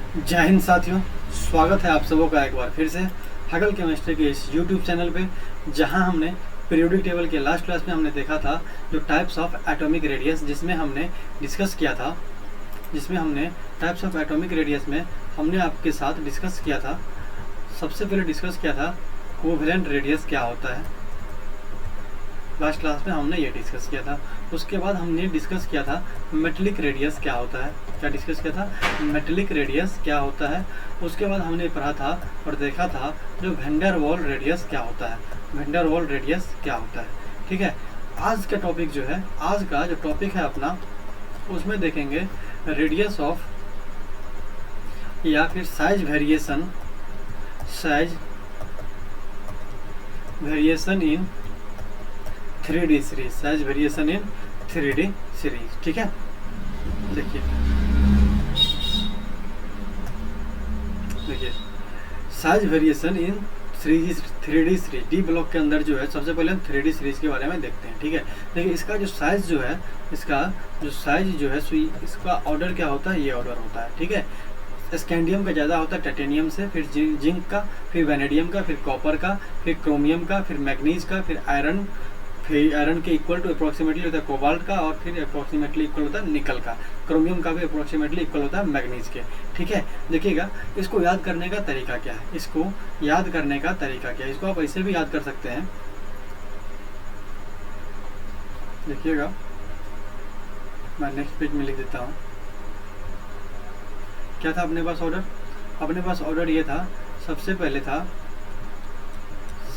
जय हिंद साथियों, स्वागत है आप सबों का एक बार फिर से हगल केमिस्ट्री के इस YouTube चैनल पे, जहां हमने पीरियोडिक टेबल के लास्ट क्लास में हमने देखा था जो टाइप्स ऑफ एटॉमिक रेडियस, जिसमें हमने डिस्कस किया था टाइप्स ऑफ एटॉमिक रेडियस में हमने आपके साथ डिस्कस किया था। सबसे पहले डिस्कस किया था कोवेलेंट रेडियस क्या होता है। लास्ट क्लास में हमने ये डिस्कस किया था। उसके बाद हमने डिस्कस किया था मेटेलिक रेडियस क्या होता है। क्या डिस्कस किया था? मेटेलिक रेडियस क्या होता है। उसके बाद हमने पढ़ा था और देखा था जो वेंडर वाल रेडियस क्या होता है। वेंडर वाल रेडियस क्या होता है, ठीक है। आज का टॉपिक जो है, आज का जो टॉपिक है अपना, उसमें देखेंगे रेडियस ऑफ या फिर size variation in 3D series, size variation in 3D series, ठीक है। देखिए size variation in 3D series D block के अंदर जो है, सबसे पहले हम 3D सीरीज के बारे में देखते हैं, ठीक है। देखिए इसका जो साइज जो है, इसका ऑर्डर क्या होता है, ये ऑर्डर होता है, ठीक है। स्कैंडियम का ज़्यादा होता है टाइटेनियम से, फिर जिंक का, फिर वैनेडियम का, फिर कॉपर का, फिर क्रोमियम का, फिर मैग्नीज का, फिर आयरन के इक्वल टू अप्रोक्सीमेटली होता है कोबाल्ट का, और फिर अप्रोक्सीमेटली इक्वल होता है निकल का। क्रोमियम का भी अप्रोक्सीमेटली इक्वल होता है मैग्नीज के, ठीक है। देखिएगा इसको याद करने का तरीका क्या है, इसको आप ऐसे भी याद कर सकते हैं। देखिएगा मैं नेक्स्ट पेज में लिख देता हूँ। क्या था अपने पास ऑर्डर? अपने पास ऑर्डर ये था, सबसे पहले था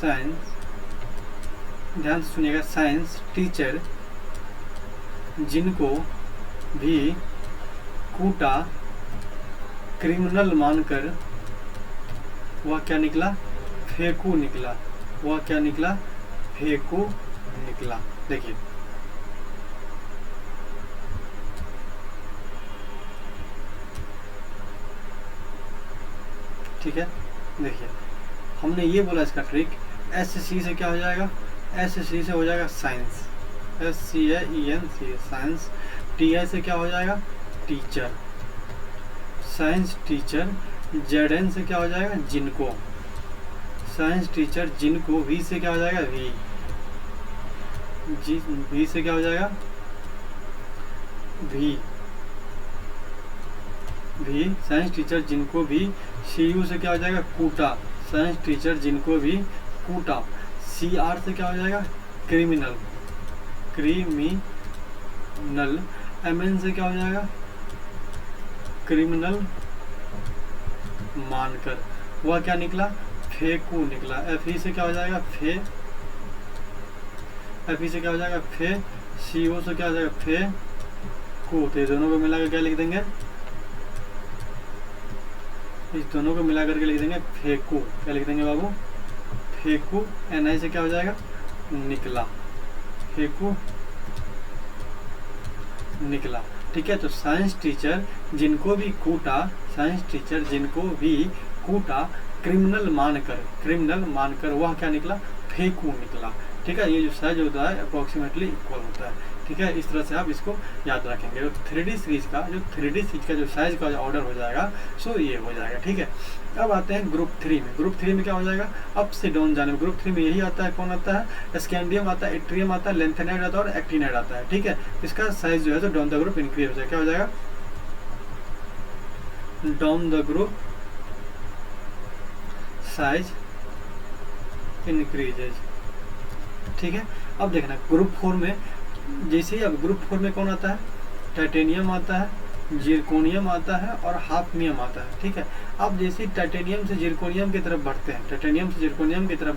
साइंस, ध्यान से सुनिएगा, साइंस टीचर जिनको भी कूटा क्रिमिनल मानकर वह क्या निकला, फेंकू निकला। वह क्या निकला, फेंकू निकला। देखिए ठीक है। देखिए हमने ये बोला, इसका ट्रिक SC से क्या हो जाएगा, SC से हो जाएगा साइंस, SCIENC साइंस। TI से क्या हो जाएगा, टीचर, साइंस टीचर। ZN से क्या हो जाएगा, जिनको, साइंस टीचर जिनको। V से क्या हो जाएगा, V से क्या हो जाएगा, V साइंस टीचर जिनको भी। CU से क्या हो जाएगा, कूटा, साइंस टीचर जिनको भी कूटा। CR से क्या हो जाएगा, क्रिमिनल। MN से क्या हो जाएगा, क्रिमिनल मानकर। वह क्या निकला, फेंकू निकला। FE से क्या हो जाएगा, फे। FE से क्या हो जाएगा, फे। CO से क्या हो जाएगा, फेंकू। तो ये दोनों को मिलाकर क्या लिख देंगे, इस दोनों को मिला करके लिख देंगे फेंकू। क्या लिख देंगे बाबू, फेंकू। NI से क्या हो जाएगा, निकला, फेंकू निकला, ठीक है। तो साइंस टीचर जिनको भी कूटा, क्रिमिनल मानकर वह क्या निकला, फेंकू निकला, ठीक है। ये जो साइज होता है अप्रोक्सीमेटली इक्वल होता है, ठीक है। इस तरह से आप इसको याद रखेंगे। तो 3D सीरीज का जो साइज का ऑर्डर हो जाएगा, सो ये हो जाएगा, ठीक है। अब आते हैं ग्रुप 3 में। ग्रुप 3 में क्या हो जाएगा, अप से डाउन जाने में। ग्रुप 3 में यही आता है, कौन आता है, स्कैंडियम आता है, एट्रियम आता है, लेंथेनाइड आता है और एक्टिनाइड आता है, ठीक है। इसका साइज जो है तो डाउन द ग्रुप इंक्रीज हो जाएगा। क्या हो जाएगा, down the group size increases, ठीक है। अब देखना ग्रुप 4 में, जैसे ही अब ग्रुप 4 में कौन आता है, टाइटेनियम आता है, जिरकोनियम आता है और हाफनियम आता है, ठीक है। अब जैसे टाइटेनियम से जिरकोनियम की तरफ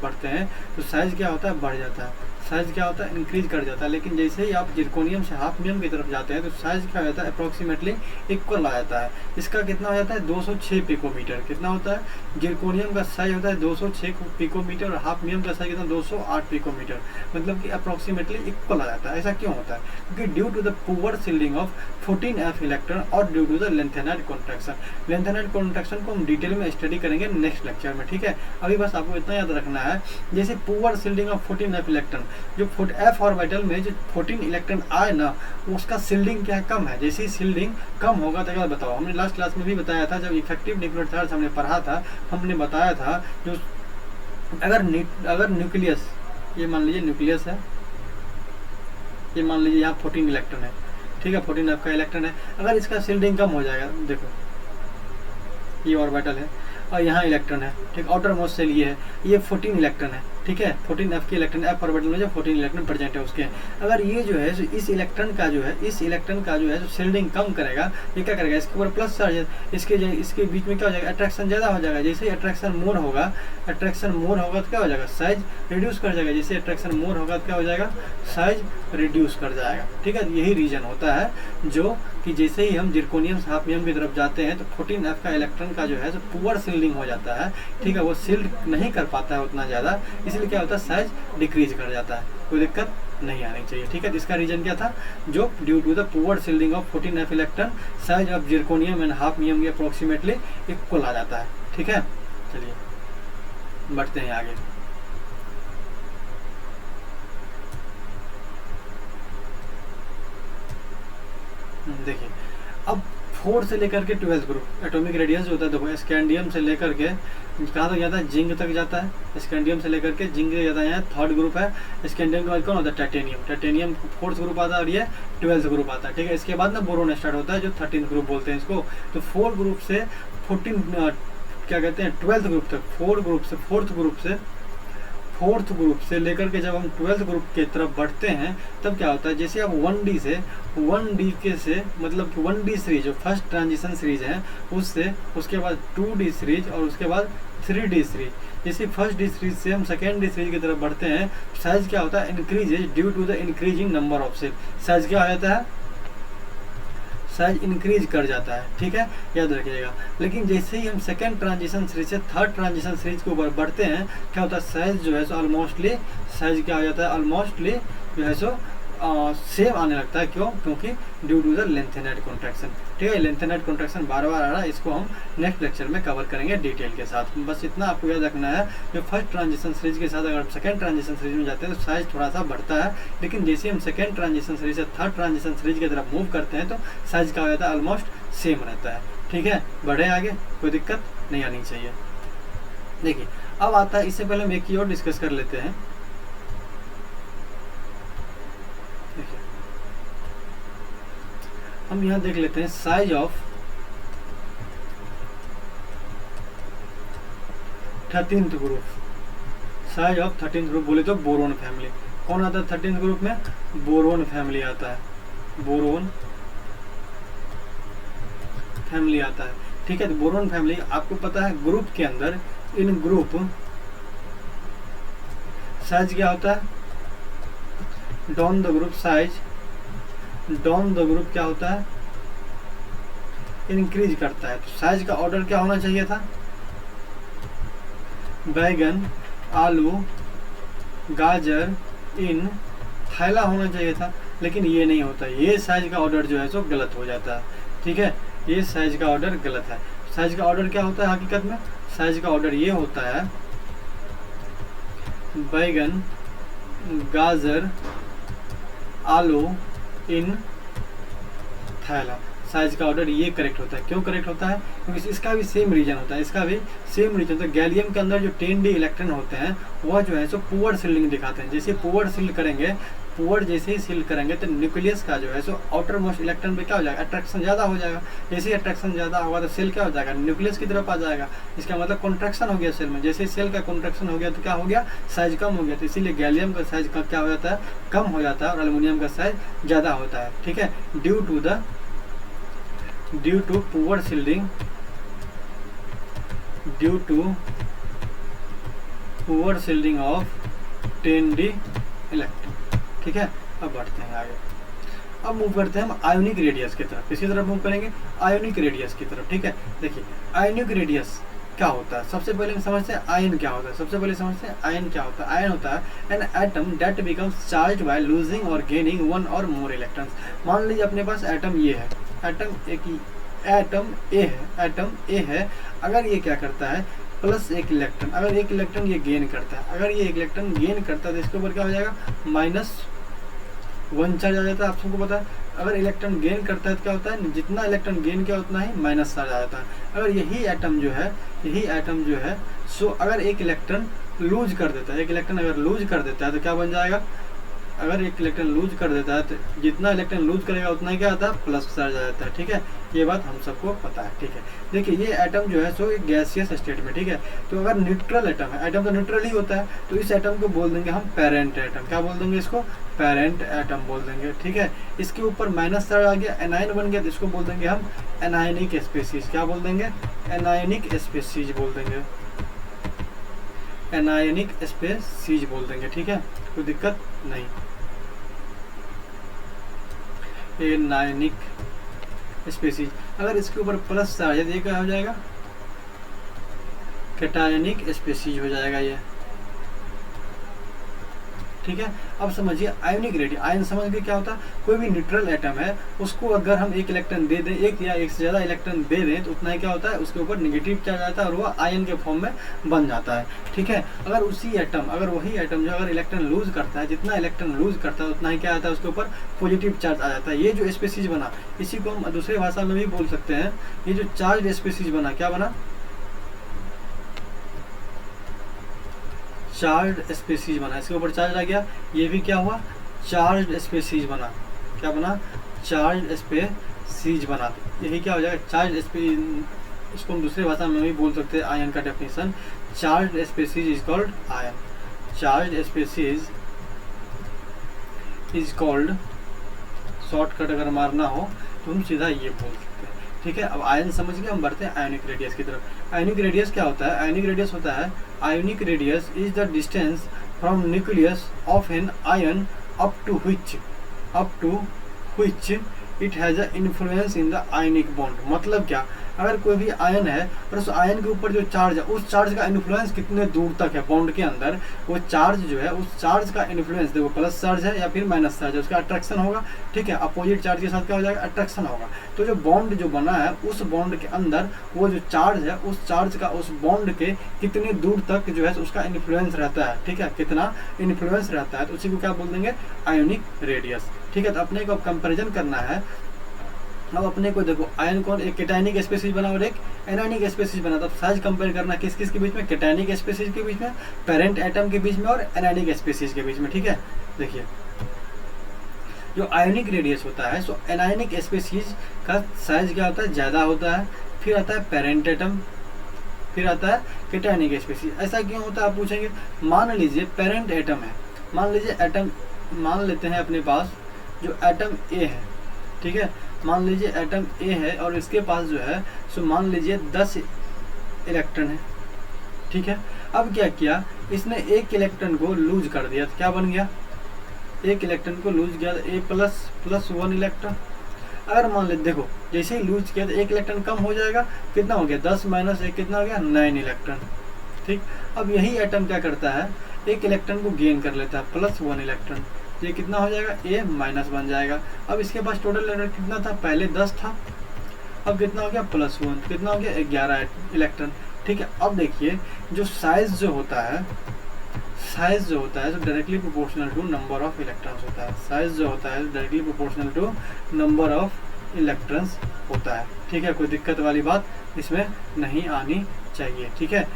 बढ़ते हैं, तो साइज क्या होता है, बढ़ जाता है। साइज क्या होता है, इंक्रीज कर जाता है। लेकिन जैसे ही आप जिरकोनियम से हाफनियम की तरफ जाते हैं तो साइज क्या हो जाता है, अप्रोक्सीमेटली इक्वल आ जाता है। इसका कितना हो जाता है, 206 पिकोमीटर। कितना होता है, जिरकोनियम का साइज होता है 206 पिकोमीटर और हाफनियम का साइज कितना, 208 पिकोमीटर। मतलब कि अप्रोक्सीमेटली इक्वल आ जाता है। ऐसा क्यों होता है, क्योंकि due to the poor shielding of 14F electron और due to the lanthanide contraction. Lanthanide contraction को हम डिटेल में स्टडी करेंगे नेक्स्ट लेक्चर में, ठीक है। अभी बस आपको इतना याद रखना है, जैसे poor shielding of 14F electron, जो f ऑर्बिटल में जो 14 इलेक्ट्रॉन आए ना, उसका शील्डिंग क्या है, कम है। जैसे ही शील्डिंग कम होगा तो क्या बताओ, हमने लास्ट क्लास में भी बताया था, जब इफेक्टिव न्यूक्लियर चार्ज हमने पढ़ा था, हमने बताया था जो अगर न्यूक्लियस, ये मान लीजिए न्यूक्लियस है, ये मान लीजिए यहाँ 14 इलेक्ट्रॉन है, ठीक है, 14 आपका इलेक्ट्रॉन है। अगर इसका शील्डिंग कम हो जाएगा, देखो ये ऑर्बिटल है और यहाँ इलेक्ट्रॉन है, ठीक, आउटर मोस्ट सेल ये है, ये 14 इलेक्ट्रॉन है, ठीक है, 14 f के इलेक्ट्रॉन, f ऑर्बिटल में जो 14 इलेक्ट्रॉन प्रेजेंट है उसके, अगर ये जो है इस इलेक्ट्रॉन का जो है जो शील्डिंग कम करेगा, ये क्या करेगा, इसके ऊपर प्लस चार्ज है, इसके बीच में क्या हो जाएगा, अट्रैक्शन ज़्यादा हो जाएगा। जैसे ही अट्रैक्शन मोर होगा तो क्या हो जाएगा, साइज रिड्यूस कर जाएगा। जैसे अट्रैक्शन मोर होगा तो क्या हो जाएगा, साइज रिड्यूस कर जाएगा, ठीक है। यही रीजन होता है जो कि जैसे ही हम जिरकोनियम हाफनियम की तरफ जाते हैं तो 14 f का इलेक्ट्रॉन का जो है जो पुअर शील्डिंग हो जाता है, ठीक है, वो शील्ड नहीं कर पाता है उतना ज़्यादा, इसलिए क्या होता है, साइज डिक्रीज कर जाता है, कोई दिक्कत नहीं आनी चाहिए, ठीक है। तो इसका रीजन क्या था, जो due to the poor shielding of 14 f electron, size of zirconium and hafnium के अप्रोक्सीमेटली इक्वल आ जाता है, ठीक है। चलिए बढ़ते हैं आगे। देखिए अब 4 से लेकर के 12 ग्रुप एटॉमिक रेडियस जो होता है, देखो स्कैंडियम से लेकर के कहाँ तक जाता है, जिंक तक जाता है। स्कैंडियम से लेकर के जिंक जाता है, यहाँ 3rd ग्रुप है। स्कैंडियम के बाद कौन होता है, टाइटेनियम 4th ग्रुप आता है और ये 12th ग्रुप आता है, ठीक है। इसके बाद ना बोरोन स्टार्ट होता है जो 13th ग्रुप बोलते हैं इसको। तो 4 ग्रुप से 14 क्या कहते हैं 12th ग्रुप तक, 4th ग्रुप से लेकर के जब हम 12th ग्रुप के तरफ बढ़ते हैं तब क्या होता है, जैसे आप 1D के से मतलब 1D सीरीज जो फर्स्ट ट्रांजिशन सीरीज है उससे, उसके बाद 2D सीरीज और उसके बाद 3D सीरीज, जैसे फर्स्ट डी सीरीज से हम सेकेंड डी सीरीज की तरफ बढ़ते हैं, साइज क्या होता है, increases due to the increasing number of shell. Size क्या हो जाता है, साइज इंक्रीज कर जाता है, ठीक है, याद रखिएगा। लेकिन जैसे ही हम सेकेंड ट्रांजिशन सीरीज से 3rd ट्रांजिशन सीरीज के ऊपर बढ़ते हैं, क्या होता है, साइज जो है सो ऑलमोस्टली, साइज क्या हो जाता है, ऑलमोस्टली जो है सो सेम आने लगता है। क्यों, क्योंकि due to the lanthanide contraction, ठीक है। लेंथेनाइट कॉन्ट्रैक्शन बार बार आ रहा है, इसको हम नेक्स्ट लेक्चर में कवर करेंगे डिटेल के साथ। बस इतना आपको याद रखना है, जो फर्स्ट ट्रांजिशन सीरीज के साथ अगर सेकंड ट्रांजिशन सीरीज में जाते हैं तो साइज थोड़ा सा बढ़ता है, लेकिन जैसे हम सेकंड ट्रांजिशन सीरीज से 3rd ट्रांजिशन सीरीज की तरफ मूव करते हैं तो साइज क्या हो जाता है, ऑलमोस्ट सेम रहता है, ठीक है। बढ़े आगे, कोई दिक्कत नहीं आनी चाहिए। देखिए अब आता है, इससे पहले हम एक की और डिस्कस कर लेते हैं। देखिए हम यहाँ देख लेते हैं size of 13th group, size of 13th group बोले तो बोरोन फैमिली। कौन आता है 13th ग्रुप में, बोरोन फैमिली आता है, बोरोन फैमिली आता है, ठीक है। तो बोरोन फैमिली आपको पता है ग्रुप के अंदर, इन ग्रुप साइज क्या होता है, down the group size, down the group क्या होता है, इंक्रीज करता है। तो साइज का ऑर्डर क्या होना चाहिए था, बैगन, आलू, गाजर, इन, थैला होना चाहिए था, लेकिन ये नहीं होता। ये साइज का ऑर्डर जो है सो गलत हो जाता है, ठीक है। ये साइज का ऑर्डर गलत है। साइज का ऑर्डर क्या होता है हकीकत में, साइज का ऑर्डर ये होता है, बैगन, गाजर, आलू, इन, थैला। साइज का ऑर्डर ये करेक्ट होता है। क्यों करेक्ट होता है, क्योंकि इसका भी सेम रीजन होता है, इसका भी सेम रीजन होता है। गैलियम के अंदर जो 10D इलेक्ट्रॉन होते हैं वह जो है सो पुअर शील्डिंग दिखाते हैं। जैसे पुअर शील्ड करेंगे, पुअर जैसे ही शील्ड करेंगे तो न्यूक्लियस का जो है सो आउटर मोस्ट इलेक्ट्रॉन पे क्या हो जाएगा, अट्रैक्शन ज़्यादा हो जाएगा। जैसे ही अट्रैक्शन ज़्यादा होगा तो सेल क्या हो जाएगा, न्यूक्लियस की तरफ आ जाएगा। इसका मतलब कॉन्ट्रैक्शन हो गया सेल में। जैसे सेल का कॉन्ट्रैक्शन हो गया तो क्या हो गया, साइज कम हो गया। तो इसीलिए गैलियम का साइज का क्या हो जाता है, कम हो जाता है, और एल्युमिनियम का साइज ज़्यादा होता है, ठीक है। Due to poor shielding, due to poor shielding of 10D electron, ठीक है। अब बढ़ते हैं आगे, अब मूव करते हैं हम आयोनिक रेडियस की तरफ। किसकी तरफ मूव करेंगे, आयोनिक रेडियस की तरफ, ठीक है। देखिए आयोनिक रेडियस क्या होता है, सबसे पहले हम समझते हैं आयन क्या होता है। सबसे पहले समझते हैं आयन क्या होता है। आयन होता है an atom that becomes charged by losing और गेनिंग वन और मोर इलेक्ट्रॉन्स। मान लीजिए अपने पास एटम ये है, एटम ए है, अगर ये क्या करता है, प्लस एक इलेक्ट्रॉन, अगर एक इलेक्ट्रॉन ये गेन करता है, अगर ये एक इलेक्ट्रॉन गेन करता है तो इसके ऊपर क्या हो जाएगा, -1 चार्ज आ जाता है। आप सबको पता है अगर इलेक्ट्रॉन गेन करता है तो क्या होता है, जितना इलेक्ट्रॉन गेन किया उतना ही माइनस चार्ज आ जाता है। अगर यही एटम जो है सो अगर एक इलेक्ट्रॉन लूज कर देता है, एक इलेक्ट्रॉन अगर लूज कर देता है तो क्या बन जाएगा, अगर एक इलेक्ट्रॉन लूज कर देता है तो जितना इलेक्ट्रॉन लूज करेगा उतना ही क्या आता है, प्लस चार्ज आ जाता है। ठीक है, ये बात हम सबको पता है। ठीक है, देखिए ये एटम जो है सो एक गैसियस स्टेट में, ठीक है, तो अगर न्यूट्रल एटम है, एटम तो न्यूट्रल ही होता है, तो इस एटम को बोल देंगे हम पेरेंट एटम। क्या बोल देंगे इसको, पेरेंट एटम बोल देंगे। ठीक है, इसके ऊपर माइनस चार्ज आ गया, एनायन बन गया, तो इसको बोल देंगे हम एनायनिक स्पीसीज। क्या बोल देंगे, एनायनिक स्पीसीज बोल देंगे, एनायनिक स्पीसीज बोल देंगे। ठीक है, कोई दिक्कत नहीं, एनायनिक स्पीसीज। अगर इसके ऊपर प्लस चार्ज है तो ये क्या हो जाएगा, कैटायनिक स्पीसीज हो जाएगा ये। ठीक है, अब समझिए आयोनिक रेडियस। आयन समझ गए क्या होता है, कोई भी न्यूट्रल एटम है उसको अगर हम एक इलेक्ट्रॉन दे दें, एक या एक से ज़्यादा इलेक्ट्रॉन दे दें तो उतना ही क्या होता है, उसके ऊपर नेगेटिव चार्ज आता है और वह आयन के फॉर्म में बन जाता है। ठीक है, अगर उसी एटम, अगर वही एटम जो अगर इलेक्ट्रॉन लूज करता है, जितना इलेक्ट्रॉन लूज करता है उतना ही क्या आता है, उसके ऊपर पॉजिटिव चार्ज आ जाता है। ये जो स्पीसीज बना, इसी को हम दूसरे भाषा में भी बोल सकते हैं, ये जो चार्ज स्पीसीज बना, क्या बना, चार्ज स्पीसीज बना, इसके ऊपर चार्ज आ गया, ये भी क्या हुआ, चार्ज स्पीसीज बना। क्या बना, चार्ज स्पीसीज बना। यही क्या हो जाएगा, चार्ज स्पीसीज, इसको हम दूसरे भाषा में भी बोल सकते हैं, आयन का definition, charge species is called ion. Charge species is called, shortcut अगर मारना हो तो हम सीधा ये बोल सकते हैं। ठीक है, अब आयन समझ गए, हम बढ़ते हैं आयोनिक रेडियस की तरफ। आयोनिक रेडियस क्या होता है, आयोनिक रेडियस होता है, ionic radius is the distance from nucleus of an ion up to which it has a influence in the ionic bond. मतलब क्या, अगर कोई भी आयन है और उस आयन के ऊपर जो चार्ज है, उस चार्ज का इन्फ्लुएंस कितने दूर तक है बॉन्ड के अंदर, वो चार्ज जो है, उस चार्ज का इन्फ्लुएंस, देखो प्लस चार्ज है या फिर माइनस चार्ज है, उसका अट्रैक्शन होगा। ठीक है, अपोजिट चार्ज के साथ क्या हो जाएगा, अट्रैक्शन होगा। तो जो बॉन्ड जो बना है, उस बॉन्ड के अंदर वो जो चार्ज है, उस चार्ज का उस बॉन्ड के कितनी दूर तक जो है उसका इन्फ्लुएंस रहता है। ठीक है, कितना इन्फ्लुएंस रहता है, तो उसी को क्या बोल देंगे, आयोनिक रेडियस। ठीक है, तो अपने को कंपेरिजन करना है। अब अपने को देखो, आयन कौन, एक कैटायनिक स्पीसीज बना और एक एनायनिक स्पीसीज बना, तब साइज कंपेयर करना किस किस के बीच में, कैटायनिक स्पीसीज के बीच में, पेरेंट एटम के बीच में और एनायनिक स्पीसीज के बीच में। ठीक है, देखिए जो आयोनिक रेडियस होता है, सो एनायनिक स्पीसीज का साइज क्या होता है, ज़्यादा होता है, फिर आता है पेरेंट एटम, फिर आता है कैटायनिक स्पीसीज। ऐसा क्यों होता है आप पूछेंगे, मान लीजिए पेरेंट एटम है, मान लीजिए एटम, मान लेते हैं अपने पास जो एटम ए है। ठीक है, मान लीजिए एटम ए है और इसके पास जो है सो मान लीजिए 10 इलेक्ट्रॉन है। ठीक है, अब क्या किया, इसने एक इलेक्ट्रॉन को लूज कर दिया, तो क्या बन गया, एक इलेक्ट्रॉन को लूज किया तो ए प्लस 1 इलेक्ट्रॉन। अगर मान ले, देखो जैसे ही लूज किया तो एक इलेक्ट्रॉन कम हो जाएगा, कितना हो गया, 10 - 1 कितना हो गया, 9 इलेक्ट्रॉन। ठीक, अब यही एटम क्या करता है, एक इलेक्ट्रॉन को गेन कर लेता है, +1 इलेक्ट्रॉन, ये कितना हो जाएगा, ए माइनस बन जाएगा। अब इसके पास टोटल इलेक्ट्रॉन कितना था, पहले 10 था, अब कितना हो गया, +1, कितना हो गया, 11 इलेक्ट्रॉन। ठीक है, अब देखिए जो साइज जो होता है, साइज जो होता है तो directly proportional to number of electrons होता है। साइज जो होता है directly proportional to number of electrons होता है। ठीक है, कोई दिक्कत वाली बात इसमें नहीं आनी चाहिए। ठीक है,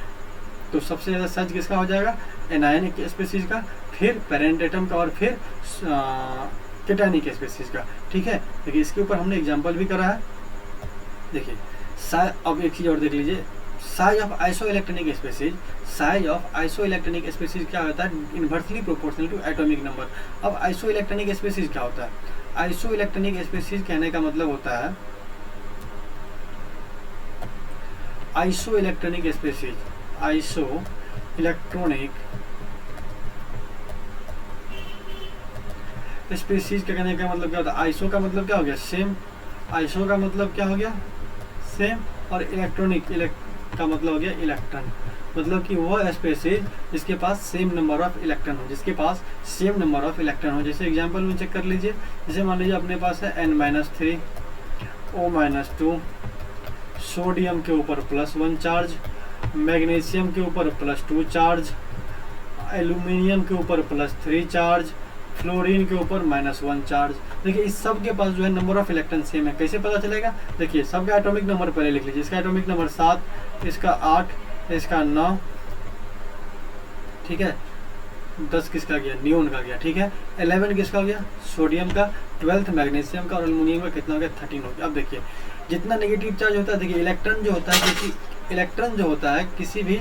तो सबसे ज़्यादा साइज किसका हो जाएगा, एनायनिक स्पीसीज का, फिर पेरेंट एटम का और फिर कैटायनिक स्पीसीज का। ठीक है, देखिए इसके ऊपर हमने एग्जांपल भी करा है। देखिए अब एक चीज़ और देख लीजिए, size of isoelectronic species, size of isoelectronic species क्या होता है, inversely proportional to atomic number. अब आइसो इलेक्ट्रॉनिक स्पीसीज क्या होता है, आइसो इलेक्ट्रॉनिक स्पीसीज कहने का मतलब होता है, isoelectronic species, iso electronic species के कहने का मतलब क्या होता है, आइसो का मतलब क्या हो गया, सेम, आइसो का मतलब क्या हो गया, सेम, और इलेक्ट्रॉनिक का मतलब हो गया इलेक्ट्रॉन, मतलब कि वो स्पीसीज जिसके पास सेम नंबर ऑफ इलेक्ट्रॉन हो, जिसके पास सेम नंबर ऑफ इलेक्ट्रॉन हो। जैसे एग्जांपल में चेक कर लीजिए, जैसे मान लीजिए अपने पास है N-3 O-2, सोडियम के ऊपर +1 चार्ज मैग्नीशियम के ऊपर +2 चार्ज, एल्यूमिनियम के ऊपर +3 चार्ज, फ्लोरीन के ऊपर -1 चार्ज। देखिए इस सब के पास जो है नंबर ऑफ इलेक्ट्रॉन सेम है। कैसे पता चलेगा? देखिए सबका एटॉमिक नंबर पहले लिख लीजिए। इसका एटॉमिक नंबर 7, इसका 8, इसका 9, ठीक है। 10 किसका गया? नियोन का गया, ठीक है। 11 किसका हो गया? सोडियम का। 12 मैग्नीशियम का। और एल्यूमिनियम का कितना हो गया? 13 हो गया। अब देखिए जितना नेगेटिव चार्ज होता है, देखिए इलेक्ट्रॉन जो होता है, इलेक्ट्रॉन जो होता है किसी भी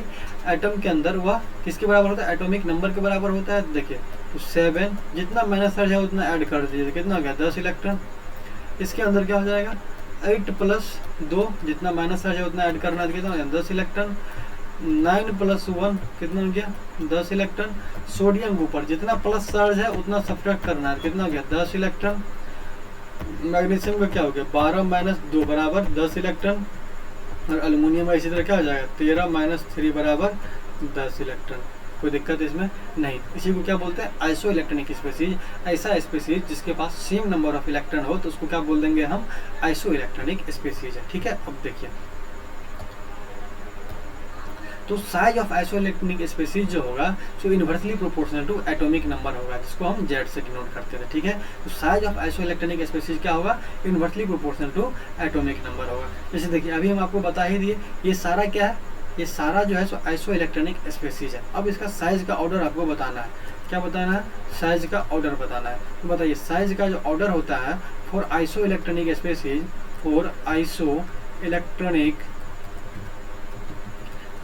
एटम के अंदर वह किसके बराबर होता है? एटॉमिक नंबर के बराबर होता है। देखिए तो 7, जितना माइनस चार्ज है उतना ऐड कर दीजिए, कितना हो गया? 10 इलेक्ट्रॉन। इसके अंदर क्या हो जाएगा? 8 + 2, जितना माइनस चार्ज है उतना ऐड करना है, कितना हो गया? 10 इलेक्ट्रॉन। 9 + 1 कितना हो गया? 10 इलेक्ट्रॉन। सोडियम के ऊपर जितना प्लस चार्ज है उतना सब्ट्रैक्ट करना है, कितना हो गया? 10 इलेक्ट्रॉन। मैग्नीशियम का क्या हो गया? 12 - 2 बराबर 10 इलेक्ट्रॉन। और एल्यूमिनियम का इसी तरह क्या हो जाएगा? 13 - 3 बराबर 10 इलेक्ट्रॉन। कोई दिक्कत इसमें नहीं। इसी को क्या बोलते हैं? Iso electronic species. ऐसा स्पीशीज जिसके पास सेम नंबर ऑफ इलेक्ट्रॉन हो तो उसको क्या बोल देंगे हम? आइसो इलेक्ट्रॉनिक स्पीशीज है, ठीक है। अब देखिए तो size of isoelectronic species जो होगा so inversely proportional to atomic number होगा, जिसको हम Z से डिनोट करते थे, ठीक है। तो size of isoelectronic species क्या होगा? Inversely proportional to atomic number होगा। जैसे देखिए अभी हम आपको बता ही दिए, ये सारा क्या है? ये सारा जो है सो आइसो इलेक्ट्रॉनिक स्पीशीज है। अब इसका साइज का ऑर्डर आपको बताना है। क्या बताना है? साइज का ऑर्डर बताना है। तो बताइए साइज का जो ऑर्डर होता है for isoelectronic species, for isoelectronic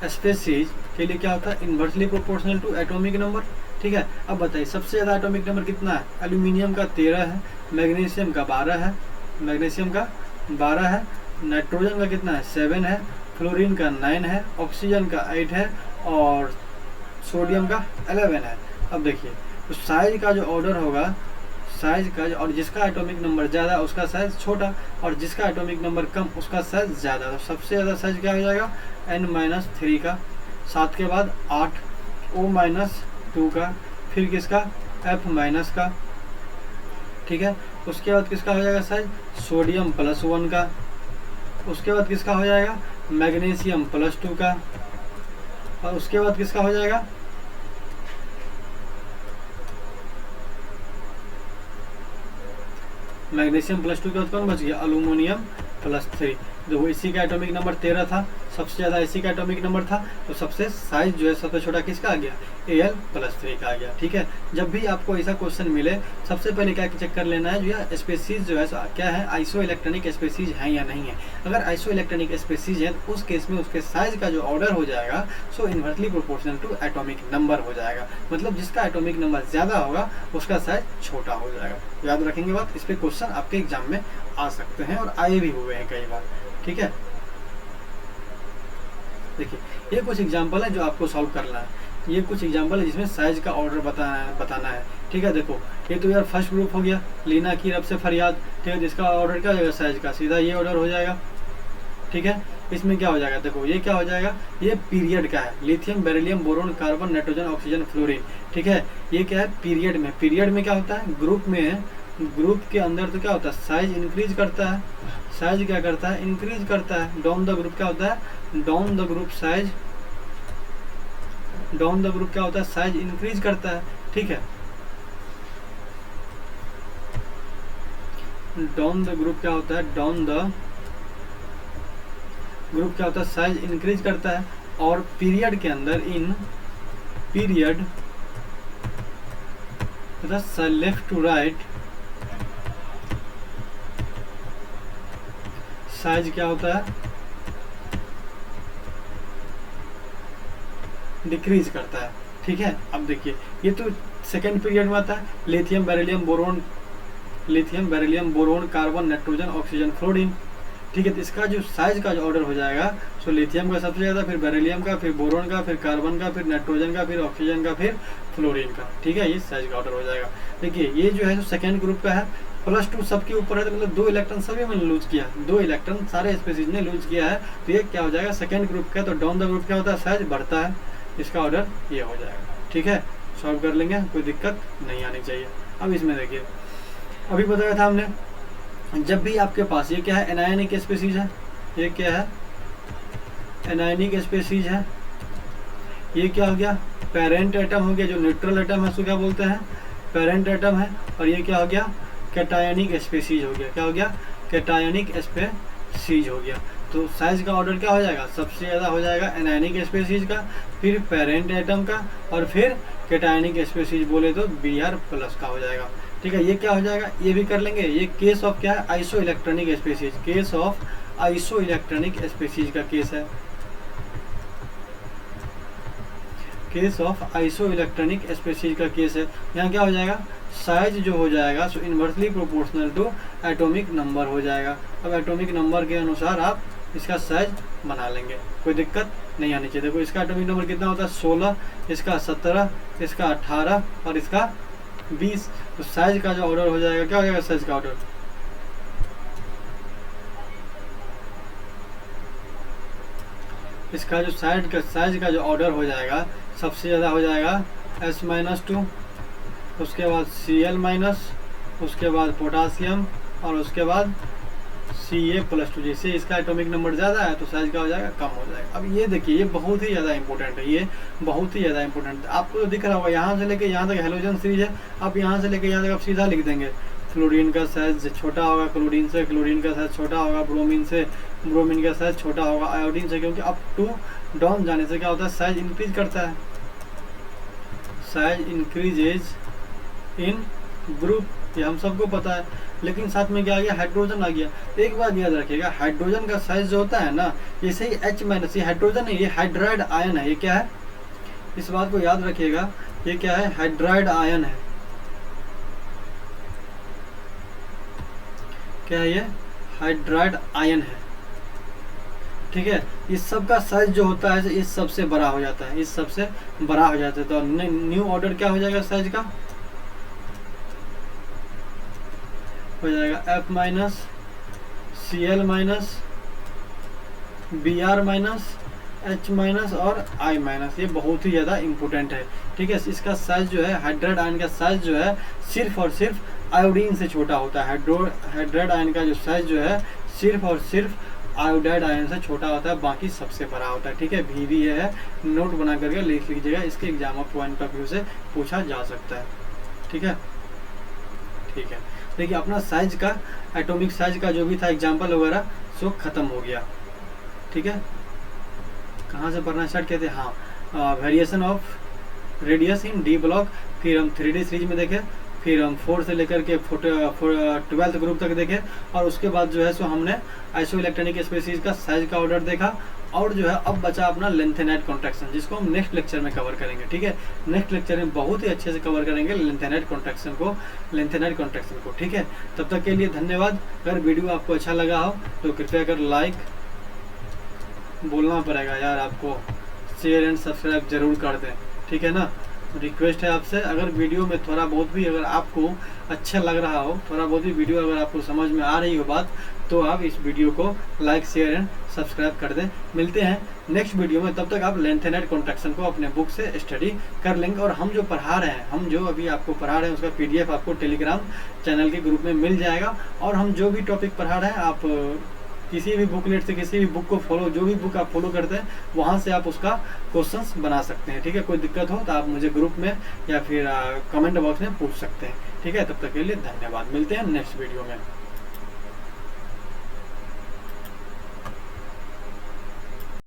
species के लिए क्या होता है? Inversely proportional to atomic number, ठीक है। अब बताइए सबसे ज़्यादा एटॉमिक नंबर कितना है? एल्यूमिनियम का 13 है, मैग्नीशियम का 12 है, मैग्नीशियम का 12 है, नाइट्रोजन का कितना है? 7 है, फ्लोरीन का 9 है, ऑक्सीजन का 8 है और सोडियम का 11 है। अब देखिए तो साइज का जो ऑर्डर होगा, साइज का और जिसका एटॉमिक नंबर ज़्यादा उसका साइज छोटा और जिसका एटॉमिक नंबर कम उसका साइज ज़्यादा। तो सबसे ज़्यादा साइज क्या हो जाएगा? N-3 का, 7 के बाद 8, O-2 का, फिर किसका? F- का, ठीक है। उसके बाद किसका हो जाएगा साइज? सोडियम +1 का। उसके बाद किसका हो जाएगा? मैग्नीशियम +2 का। और उसके बाद किसका हो जाएगा? मैग्नीशियम +2 के बाद कौन बच गया? एल्यूमिनियम +3। देखो इसी का एटॉमिक नंबर 13 था, सबसे ज़्यादा इसी का एटॉमिक नंबर था, तो सबसे साइज जो है सबसे छोटा किसका आ गया? Al+3 का आ गया, ठीक है। जब भी आपको ऐसा क्वेश्चन मिले सबसे पहले क्या चेक कर लेना है, जो है स्पीशीज जो है क्या है? आइसो इलेक्ट्रॉनिक स्पीशीज है या नहीं है। अगर आइसो इलेक्ट्रॉनिक स्पीशीज है तो उस केस में उसके साइज का जो ऑर्डर हो जाएगा so inversely proportional to atomic number हो जाएगा। मतलब जिसका एटॉमिक नंबर ज़्यादा होगा उसका साइज छोटा हो जाएगा। याद रखेंगे बात, इस पर क्वेश्चन आपके एग्जाम में आ सकते हैं और आए भी हुए हैं कई बार, ठीक है। देखिए ये कुछ एग्जाम्पल है जो आपको सॉल्व करना है। ये कुछ एग्जाम्पल है जिसमें साइज का ऑर्डर बताना है, ठीक है। देखो ये तो यार फर्स्ट ग्रुप हो गया, लीना की रब से फरियाद, ठीक है। जिसका ऑर्डर क्या हो जाएगा? साइज का सीधा ये ऑर्डर हो जाएगा, ठीक है। इसमें क्या हो जाएगा? देखो ये क्या हो जाएगा? ये पीरियड का है, lithium, beryllium, boron, carbon, nitrogen, oxygen, fluorine, ठीक है। ये क्या है? पीरियड में। पीरियड में क्या होता है? ग्रुप में, ग्रुप के अंदर तो क्या होता है? साइज इंक्रीज करता है। साइज क्या करता है? इंक्रीज करता है। डाउन द ग्रुप क्या होता है? Down the group size, down the group क्या होता है? साइज इंक्रीज करता है, ठीक है। डाउन द ग्रुप क्या होता है? डाउन द ग्रुप क्या होता है? साइज इंक्रीज करता है। और पीरियड के अंदर, in period left to right size क्या होता है? डिक्रीज करता है, ठीक है। अब देखिए ये तो सेकेंड पीरियड में आता है। Lithium, beryllium, boron, lithium, beryllium, boron, carbon, nitrogen, oxygen, fluorine, ठीक है। तो इसका जो साइज का जो ऑर्डर हो जाएगा सो लिथियम का सबसे ज़्यादा, फिर बेरिलियम का, फिर बोरोन का, फिर कार्बन का, फिर नाइट्रोजन का, फिर ऑक्सीजन का, फिर फ्लोरीन का, ठीक है। ये साइज का ऑर्डर हो जाएगा। देखिए ये जो है जो सेकेंड ग्रुप का है, +2 सबके ऊपर है, तो मतलब 2 इलेक्ट्रॉन सभी में लूज किया, 2 इलेक्ट्रॉन सारे स्पीशीज ने लूज किया है। तो ये क्या हो जाएगा? सेकेंड ग्रुप का। तो डाउन द ग्रुप क्या होता है? साइज बढ़ता है, इसका ऑर्डर ये हो जाएगा, ठीक है। सॉल्व कर लेंगे, कोई दिक्कत नहीं आनी चाहिए। अब इसमें देखिए अभी बताया था हमने, जब भी आपके पास ये क्या है? एनायनिक स्पीशीज है। ये क्या है? एनायनिक स्पीशीज है। ये क्या हो गया, पेरेंट एटम हो गया, जो न्यूट्रल एटम है उसको क्या बोलते हैं, पेरेंट एटम है। और ये क्या हो गया, कैटायनिक स्पीसीज हो गया, क्या हो गया, कैटायनिक स्पीसीज हो गया। तो साइज का ऑर्डर क्या हो जाएगा, सबसे ज़्यादा हो जाएगा एनायनिक स्पीसीज का, फिर पेरेंट एटम का, और फिर कैटायनिक स्पीसीज बोले तो Br+ का हो जाएगा। ठीक है, ये क्या हो जाएगा, ये भी कर लेंगे। ये केस ऑफ क्या है, isoelectronic species, case of isoelectronic species का केस है, case of isoelectronic species का केस है। यहाँ क्या हो जाएगा, साइज जो हो जाएगा so inversely proportional to atomic number हो जाएगा। अब एटॉमिक नंबर के अनुसार आप इसका साइज बना लेंगे, कोई दिक्कत नहीं आनी चाहिए। देखो इसका एटॉमिक नंबर कितना होता है, 16, इसका 17, इसका 18 और इसका 20। तो साइज का जो ऑर्डर हो जाएगा, क्या हो जाएगा साइज का ऑर्डर, इसका जो साइज का जो ऑर्डर हो जाएगा, सबसे ज़्यादा हो जाएगा S-2, उसके बाद Cl-, उसके बाद पोटासियम, और उसके बाद Ca+2। जैसे इसका एटॉमिक नंबर ज़्यादा है तो साइज का हो जाएगा कम हो जाएगा। अब ये देखिए, ये बहुत ही ज़्यादा इंपॉर्टेंट है, ये बहुत ही ज़्यादा इंपॉर्टेंट है। आपको तो दिख रहा होगा यहाँ से लेके यहाँ तक हेलोजन सीरीज है, आप यहाँ से लेके यहाँ तक आप सीधा लिख देंगे। फ्लोरीन का साइज छोटा होगा क्लोरीन से, क्लोरीन का साइज छोटा होगा ब्रोमीन से, ब्रोमीन का साइज छोटा होगा आयोडीन से, क्योंकि अप टू डाउन जाने से क्या होता है, साइज इंक्रीज करता है, साइज इंक्रीजेज इन ग्रुप, ये हम सबको पता है। लेकिन साथ में क्या आ गया, हाइड्रोजन आ गया। एक बात याद रखिएगा, हाइड्रोजन का साइज जो होता है ना, जैसे ही H-, ये हाइड्रोजन है, ये हाइड्राइड आयन है, ये क्या है, इस बात को याद रखिएगा, ये क्या है, हाइड्राइड आयन है। क्या है ये, हाइड्राइड आयन है। ठीक है, इस सब का साइज जो होता है इस सबसे बड़ा हो जाता है, इस सबसे बड़ा हो जाता है। तो न्यू ऑर्डर क्या हो जाएगा साइज का, हो जाएगा F-, Cl-, Br-, H- और I-। ये बहुत ही ज़्यादा इंपॉर्टेंट है। ठीक है, इसका साइज जो है, हाइड्राइड आयन का साइज जो है सिर्फ और सिर्फ आयोडीन से छोटा होता है। हाइड्राइड आयन का जो साइज जो है सिर्फ और सिर्फ आयोडाइड आयन से छोटा होता है, बाकी सबसे बड़ा होता है। ठीक है, भी है, नोट बना करके लिख लीजिएगा, इसके exam of point of view से पूछा जा सकता है। ठीक है, ठीक है, देखिए अपना साइज का, एटॉमिक साइज का जो भी था एग्जाम्पल वगैरह सो खत्म हो गया। ठीक है, कहाँ से पढ़ना स्टार्ट किए थे, हाँ, variation of radius in D block, फिर हम 3D सीरीज में देखे, फिर हम 4 से लेकर के 12th ग्रुप तक देखे, और उसके बाद जो है सो हमने आइसो इलेक्ट्रॉनिक स्पीसीज का साइज का ऑर्डर देखा। और जो है अब बचा अपना लेंथेनाइट कॉन्ट्रैक्शन, जिसको हम नेक्स्ट लेक्चर में कवर करेंगे। ठीक है, नेक्स्ट लेक्चर में बहुत ही अच्छे से कवर करेंगे लेंथेनाइट कॉन्ट्रैक्शन को। ठीक है, तब तक के लिए धन्यवाद। अगर वीडियो आपको अच्छा लगा हो तो कृपया कर लाइक, बोलना पड़ेगा यार आपको, शेयर एंड सब्सक्राइब जरूर कर दें। ठीक है ना, रिक्वेस्ट है आपसे, अगर वीडियो में थोड़ा बहुत भी अगर आपको अच्छा लग रहा हो, थोड़ा बहुत भी वीडियो अगर आपको समझ में आ रही हो बात, तो आप इस वीडियो को लाइक, शेयर एंड सब्सक्राइब कर दें। मिलते हैं नेक्स्ट वीडियो में, तब तक आप लेंथेनाइट कॉन्ट्रैक्शन को अपने बुक से स्टडी कर लेंगे। और हम जो पढ़ा रहे हैं, हम जो अभी आपको पढ़ा रहे हैं उसका PDF आपको टेलीग्राम चैनल के ग्रुप में मिल जाएगा। और हम जो भी टॉपिक पढ़ा रहे हैं, आप किसी भी बुकलेट से, किसी भी बुक को फॉलो, जो भी बुक आप फॉलो करते हैं वहाँ से आप उसका क्वेश्चंस बना सकते हैं। ठीक है, कोई दिक्कत हो तो आप मुझे ग्रुप में या फिर कमेंट बॉक्स में पूछ सकते हैं। ठीक है, तब तक के लिए धन्यवाद, मिलते हैं नेक्स्ट वीडियो में।